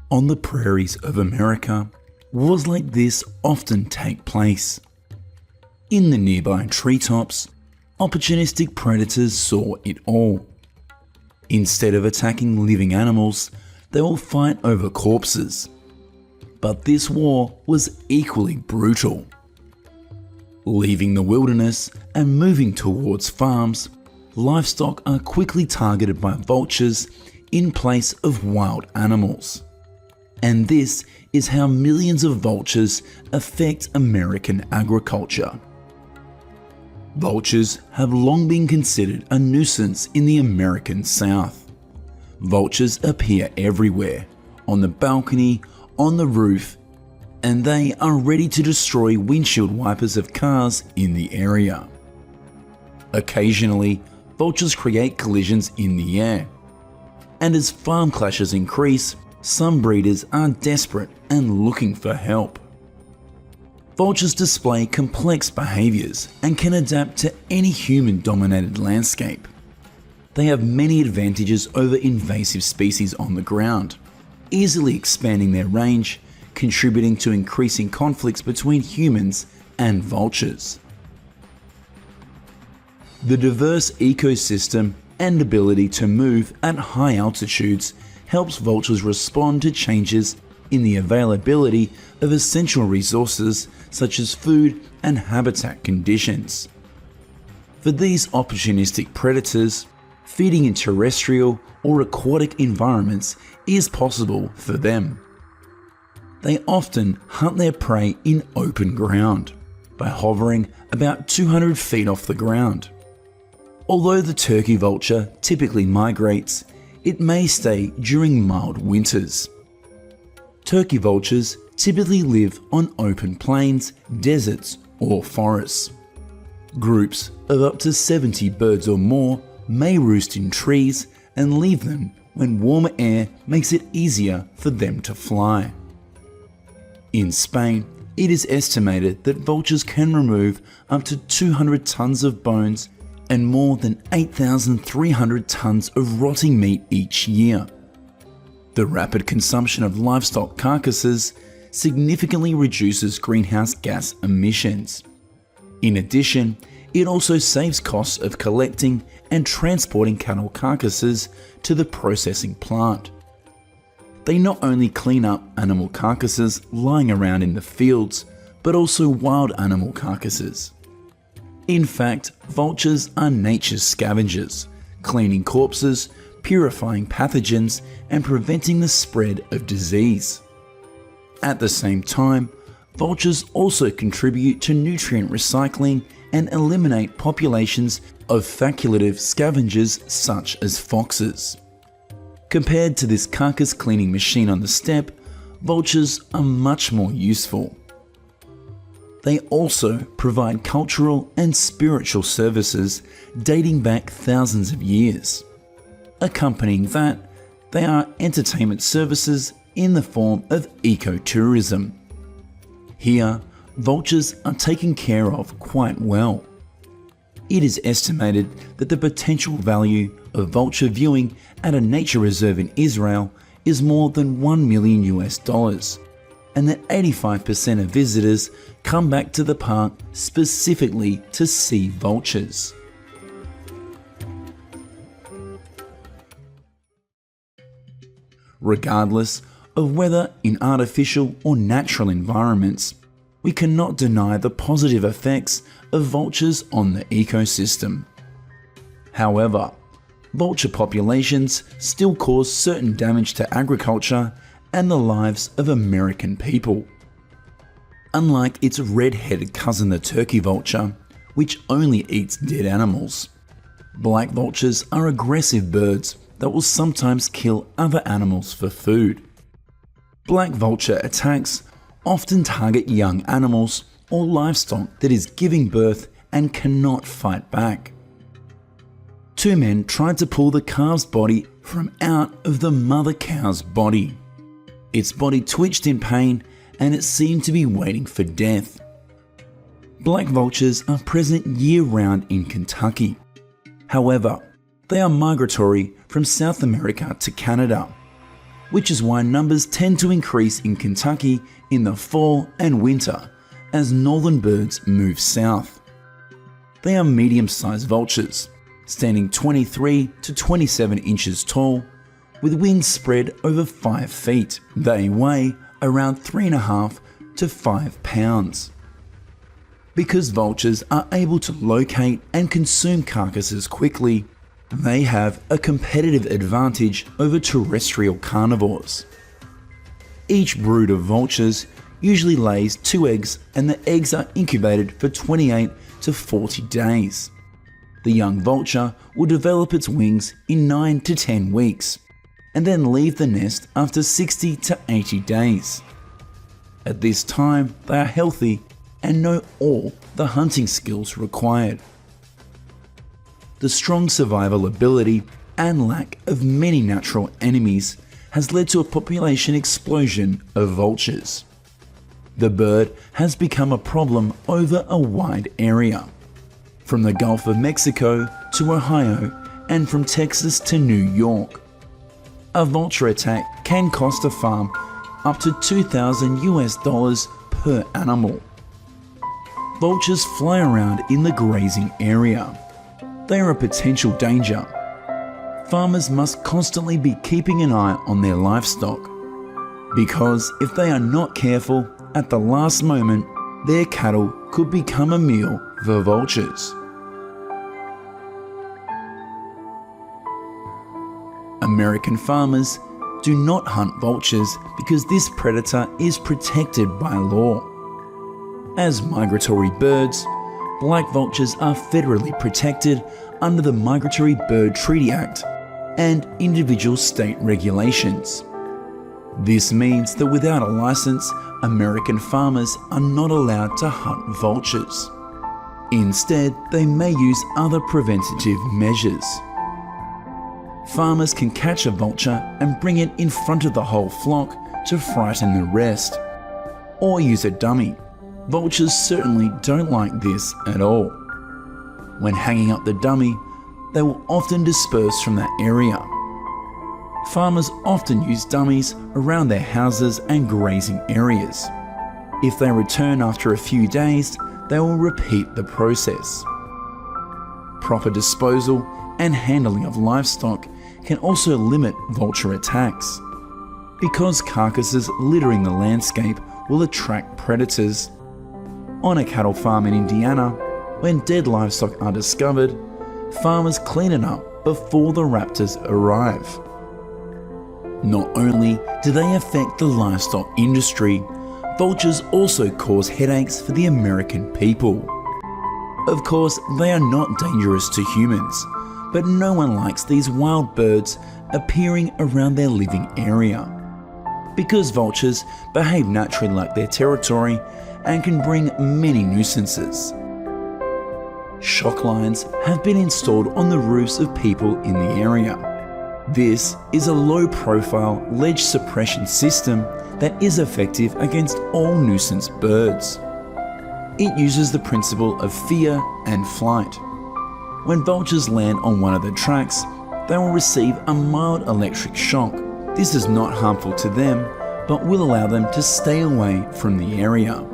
On the prairies of America, wars like this often take place. In the nearby treetops, opportunistic predators saw it all. Instead of attacking living animals, they will fight over corpses. But this war was equally brutal. Leaving the wilderness and moving towards farms, livestock are quickly targeted by vultures in place of wild animals. And this is how millions of vultures affect American agriculture. Vultures have long been considered a nuisance in the American South. Vultures appear everywhere, on the balcony, on the roof, and they are ready to destroy windshield wipers of cars in the area. Occasionally, vultures create collisions in the air. And as farm clashes increase, some breeders are desperate and looking for help. Vultures display complex behaviours and can adapt to any human-dominated landscape. They have many advantages over invasive species on the ground, easily expanding their range, contributing to increasing conflicts between humans and vultures. The diverse ecosystem and ability to move at high altitudes helps vultures respond to changes in the availability of essential resources such as food and habitat conditions. For these opportunistic predators, feeding in terrestrial or aquatic environments is possible for them. They often hunt their prey in open ground, by hovering about 200 feet off the ground. Although the turkey vulture typically migrates, it may stay during mild winters. Turkey vultures typically live on open plains, deserts, or forests. Groups of up to 70 birds or more may roost in trees and leave them when warmer air makes it easier for them to fly. In Spain, it is estimated that vultures can remove up to 200 tons of bones and more than 8,300 tons of rotting meat each year. The rapid consumption of livestock carcasses significantly reduces greenhouse gas emissions. In addition, it also saves costs of collecting and transporting cattle carcasses to the processing plant. They not only clean up animal carcasses lying around in the fields, but also wild animal carcasses. In fact, vultures are nature's scavengers, cleaning corpses, purifying pathogens, and preventing the spread of disease. At the same time, vultures also contribute to nutrient recycling and eliminate populations of facultative scavengers such as foxes. Compared to this carcass cleaning machine on the steppe, vultures are much more useful. They also provide cultural and spiritual services dating back thousands of years. Accompanying that, they are entertainment services in the form of ecotourism. Here, vultures are taken care of quite well. It is estimated that the potential value of vulture viewing at a nature reserve in Israel is more than $1 million, and that 85% of visitors come back to the park specifically to see vultures. Regardless of whether in artificial or natural environments, we cannot deny the positive effects of vultures on the ecosystem. However, vulture populations still cause certain damage to agriculture and the lives of American people. Unlike its red-headed cousin the turkey vulture, which only eats dead animals, black vultures are aggressive birds that will sometimes kill other animals for food. Black vulture attacks often target young animals or livestock that is giving birth and cannot fight back. Two men tried to pull the calf's body from out of the mother cow's body. Its body twitched in pain and it seemed to be waiting for death. Black vultures are present year-round in Kentucky. However, they are migratory from South America to Canada. which is why numbers tend to increase in Kentucky in the fall and winter as northern birds move south. They are medium-sized vultures, standing 23 to 27 inches tall, with wings spread over 5 feet. They weigh around 3.5 to 5 pounds. Because vultures are able to locate and consume carcasses quickly, they have a competitive advantage over terrestrial carnivores. Each brood of vultures usually lays 2 eggs, and the eggs are incubated for 28 to 40 days. The young vulture will develop its wings in 9 to 10 weeks, and then leave the nest after 60 to 80 days. At this time, they are healthy and know all the hunting skills required. The strong survival ability and lack of many natural enemies has led to a population explosion of vultures. The bird has become a problem over a wide area, from the Gulf of Mexico to Ohio and from Texas to New York. A vulture attack can cost a farm up to $2,000 per animal. Vultures fly around in the grazing area. They are a potential danger. Farmers must constantly be keeping an eye on their livestock, because if they are not careful, at the last moment, their cattle could become a meal for vultures. American farmers do not hunt vultures because this predator is protected by law. As migratory birds, black vultures are federally protected under the Migratory Bird Treaty Act and individual state regulations. This means that without a license, American farmers are not allowed to hunt vultures. Instead, they may use other preventative measures. Farmers can catch a vulture and bring it in front of the whole flock to frighten the rest, or use a dummy. Vultures certainly don't like this at all. When hanging up the dummy, they will often disperse from that area. Farmers often use dummies around their houses and grazing areas. If they return after a few days, they will repeat the process. Proper disposal and handling of livestock can also limit vulture attacks. Because carcasses littering the landscape will attract predators. On a cattle farm in Indiana, when dead livestock are discovered, farmers clean it up before the raptors arrive. Not only do they affect the livestock industry, vultures also cause headaches for the American people. Of course, they are not dangerous to humans, but no one likes these wild birds appearing around their living area. Because vultures behave naturally like their territory and can bring many nuisances. Shock lines have been installed on the roofs of people in the area. This is a low-profile ledge suppression system that is effective against all nuisance birds. It uses the principle of fear and flight. When vultures land on one of the tracks, they will receive a mild electric shock. This is not harmful to them, but will allow them to stay away from the area.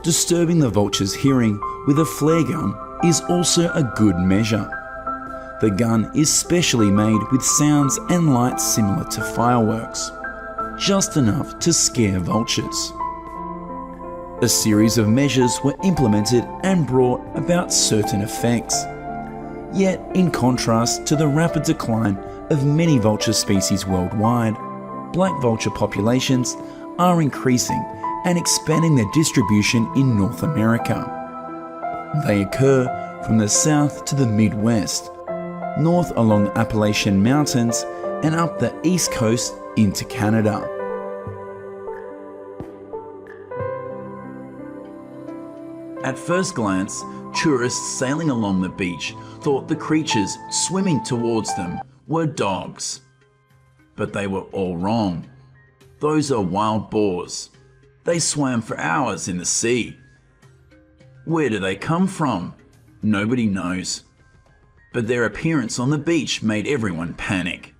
Disturbing the vulture's hearing with a flare gun is also a good measure. The gun is specially made with sounds and lights similar to fireworks, just enough to scare vultures. A series of measures were implemented and brought about certain effects. Yet, in contrast to the rapid decline of many vulture species worldwide, black vulture populations are increasing and expanding their distribution in North America. They occur from the south to the Midwest, north along Appalachian Mountains, and up the east coast into Canada. At first glance, tourists sailing along the beach thought the creatures swimming towards them were dogs. But they were all wrong. Those are wild boars. They swam for hours in the sea. Where do they come from? Nobody knows. But their appearance on the beach made everyone panic.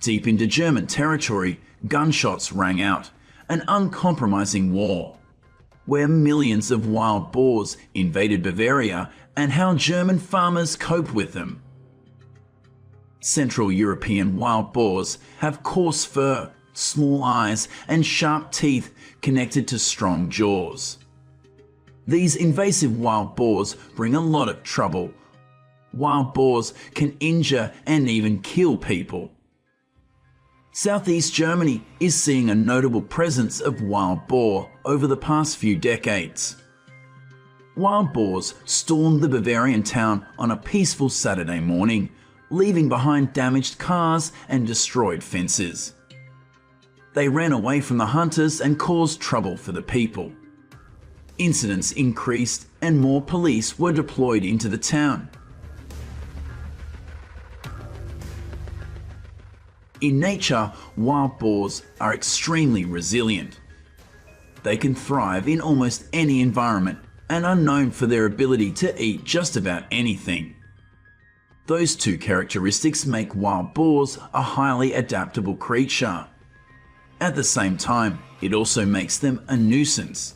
Deep into German territory, gunshots rang out, an uncompromising war, where millions of wild boars invaded Bavaria and how German farmers coped with them. Central European wild boars have coarse fur, small eyes, and sharp teeth connected to strong jaws. These invasive wild boars bring a lot of trouble. Wild boars can injure and even kill people. Southeast Germany is seeing a notable presence of wild boar over the past few decades. Wild boars stormed the Bavarian town on a peaceful Saturday morning, leaving behind damaged cars and destroyed fences. They ran away from the hunters and caused trouble for the people. Incidents increased and more police were deployed into the town. In nature, wild boars are extremely resilient. They can thrive in almost any environment and are known for their ability to eat just about anything. Those two characteristics make wild boars a highly adaptable creature. At the same time, it also makes them a nuisance.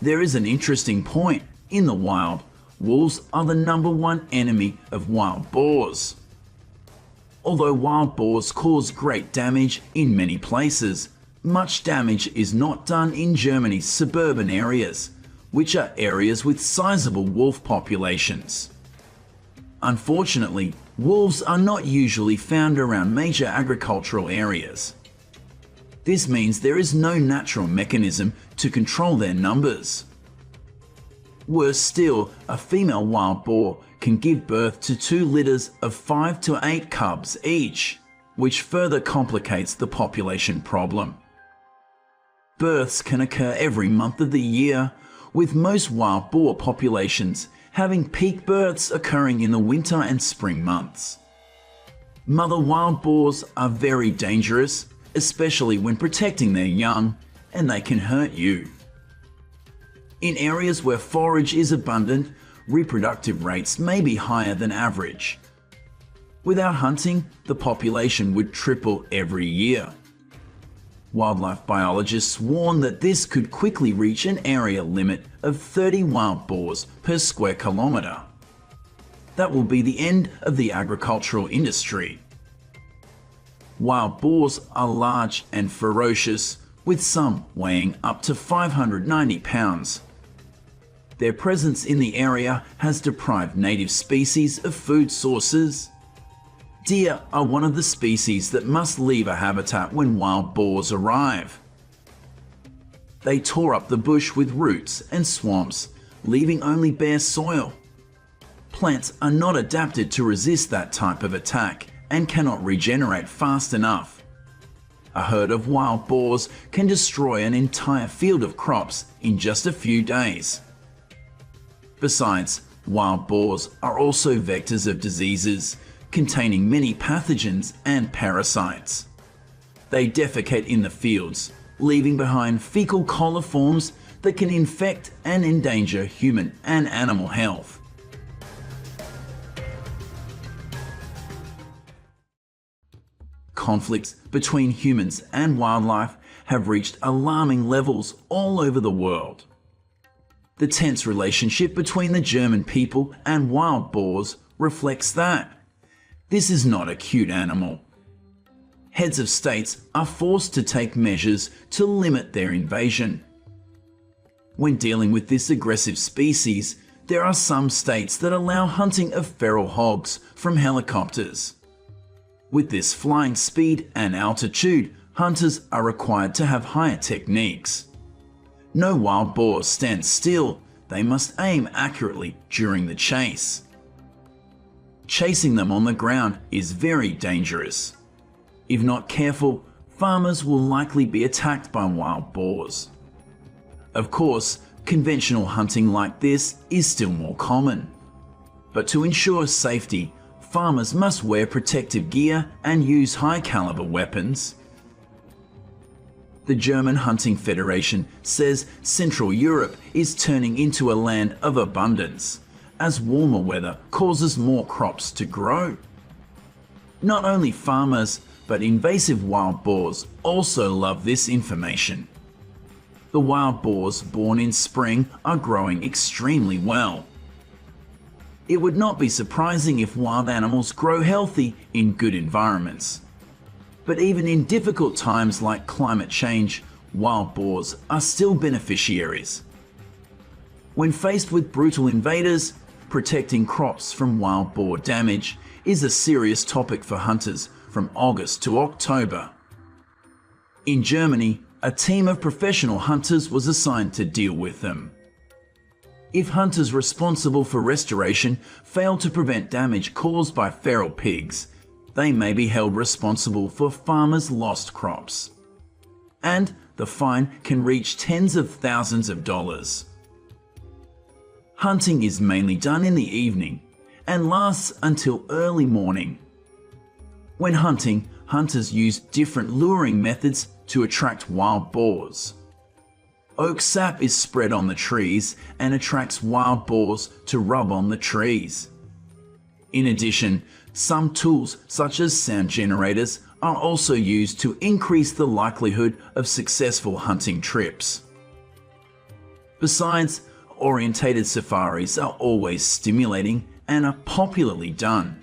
There is an interesting point. In the wild, wolves are the #1 enemy of wild boars. Although wild boars cause great damage in many places, much damage is not done in Germany's suburban areas, which are areas with sizable wolf populations. Unfortunately, wolves are not usually found around major agricultural areas. This means there is no natural mechanism to control their numbers. Worse still, a female wild boar can give birth to 2 litters of 5 to 8 cubs each, which further complicates the population problem. Births can occur every month of the year, with most wild boar populations having peak births occurring in the winter and spring months. Mother wild boars are very dangerous, especially when protecting their young, and they can hurt you. In areas where forage is abundant, reproductive rates may be higher than average. Without hunting, the population would triple every year. Wildlife biologists warn that this could quickly reach an area limit of 30 wild boars per square kilometre. That will be the end of the agricultural industry. Wild boars are large and ferocious, with some weighing up to 590 pounds. Their presence in the area has deprived native species of food sources. Deer are one of the species that must leave a habitat when wild boars arrive. They tore up the bush with roots and swamps, leaving only bare soil. Plants are not adapted to resist that type of attack and cannot regenerate fast enough. A herd of wild boars can destroy an entire field of crops in just a few days. Besides, wild boars are also vectors of diseases, containing many pathogens and parasites. They defecate in the fields, leaving behind fecal coliforms that can infect and endanger human and animal health. Conflicts between humans and wildlife have reached alarming levels all over the world. The tense relationship between the German people and wild boars reflects that. This is not a cute animal. Heads of states are forced to take measures to limit their invasion. When dealing with this aggressive species, there are some states that allow hunting of feral hogs from helicopters. With this flying speed and altitude, hunters are required to have higher techniques. No wild boar stands still, they must aim accurately during the chase. Chasing them on the ground is very dangerous. If not careful, farmers will likely be attacked by wild boars. Of course, conventional hunting like this is still more common. But to ensure safety, farmers must wear protective gear and use high-caliber weapons. The German Hunting Federation says Central Europe is turning into a land of abundance, as warmer weather causes more crops to grow. Not only farmers, but invasive wild boars also love this information. The wild boars born in spring are growing extremely well. It would not be surprising if wild animals grow healthy in good environments. But even in difficult times like climate change, wild boars are still beneficiaries. When faced with brutal invaders, protecting crops from wild boar damage is a serious topic for hunters from August to October. In Germany, a team of professional hunters was assigned to deal with them. If hunters responsible for restoration fail to prevent damage caused by feral pigs, they may be held responsible for farmers' lost crops. And the fine can reach tens of thousands of dollars. Hunting is mainly done in the evening and lasts until early morning. When hunting, hunters use different luring methods to attract wild boars. Oak sap is spread on the trees and attracts wild boars to rub on the trees. In addition, some tools such as sound generators are also used to increase the likelihood of successful hunting trips. Besides, orientated safaris are always stimulating and are popularly done.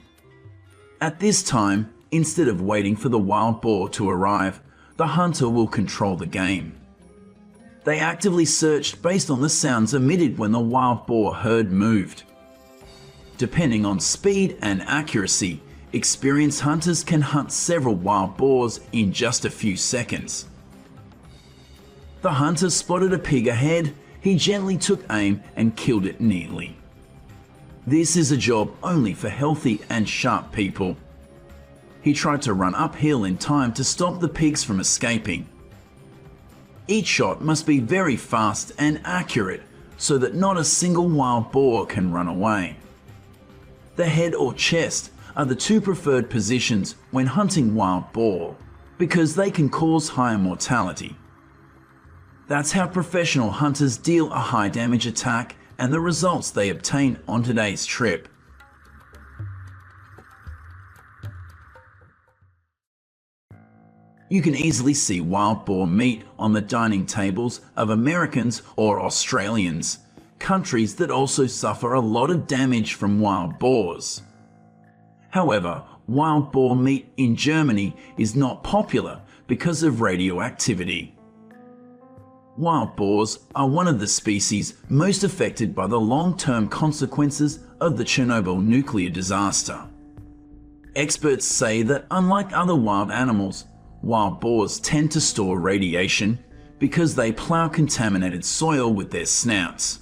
At this time, instead of waiting for the wild boar to arrive, the hunter will control the game. They actively searched based on the sounds emitted when the wild boar herd moved. Depending on speed and accuracy, experienced hunters can hunt several wild boars in just a few seconds. The hunter spotted a pig ahead. He gently took aim and killed it neatly. This is a job only for healthy and sharp people. He tried to run uphill in time to stop the pigs from escaping. Each shot must be very fast and accurate so that not a single wild boar can run away. The head or chest are the two preferred positions when hunting wild boar because they can cause higher mortality. That's how professional hunters deal a high damage attack and the results they obtain on today's trip. You can easily see wild boar meat on the dining tables of Americans or Australians, countries that also suffer a lot of damage from wild boars. However, wild boar meat in Germany is not popular because of radioactivity. Wild boars are one of the species most affected by the long-term consequences of the Chernobyl nuclear disaster. Experts say that unlike other wild animals, wild boars tend to store radiation because they plow contaminated soil with their snouts.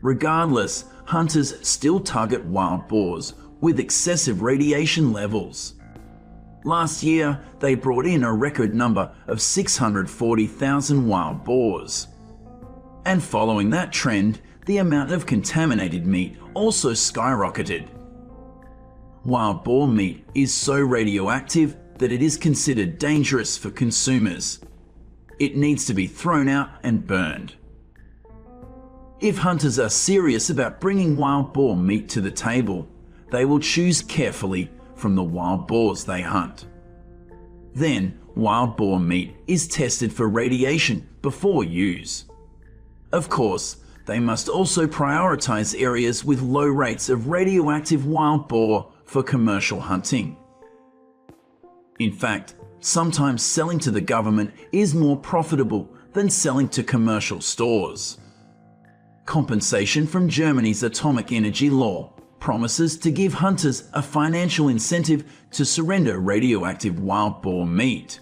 Regardless, hunters still target wild boars with excessive radiation levels. Last year, they brought in a record number of 640,000 wild boars. And following that trend, the amount of contaminated meat also skyrocketed. Wild boar meat is so radioactive that it is considered dangerous for consumers. It needs to be thrown out and burned. If hunters are serious about bringing wild boar meat to the table, they will choose carefully from the wild boars they hunt. Then, wild boar meat is tested for radiation before use. Of course, they must also prioritize areas with low rates of radioactive wild boar for commercial hunting. In fact, sometimes selling to the government is more profitable than selling to commercial stores. Compensation from Germany's atomic energy law promises to give hunters a financial incentive to surrender radioactive wild boar meat.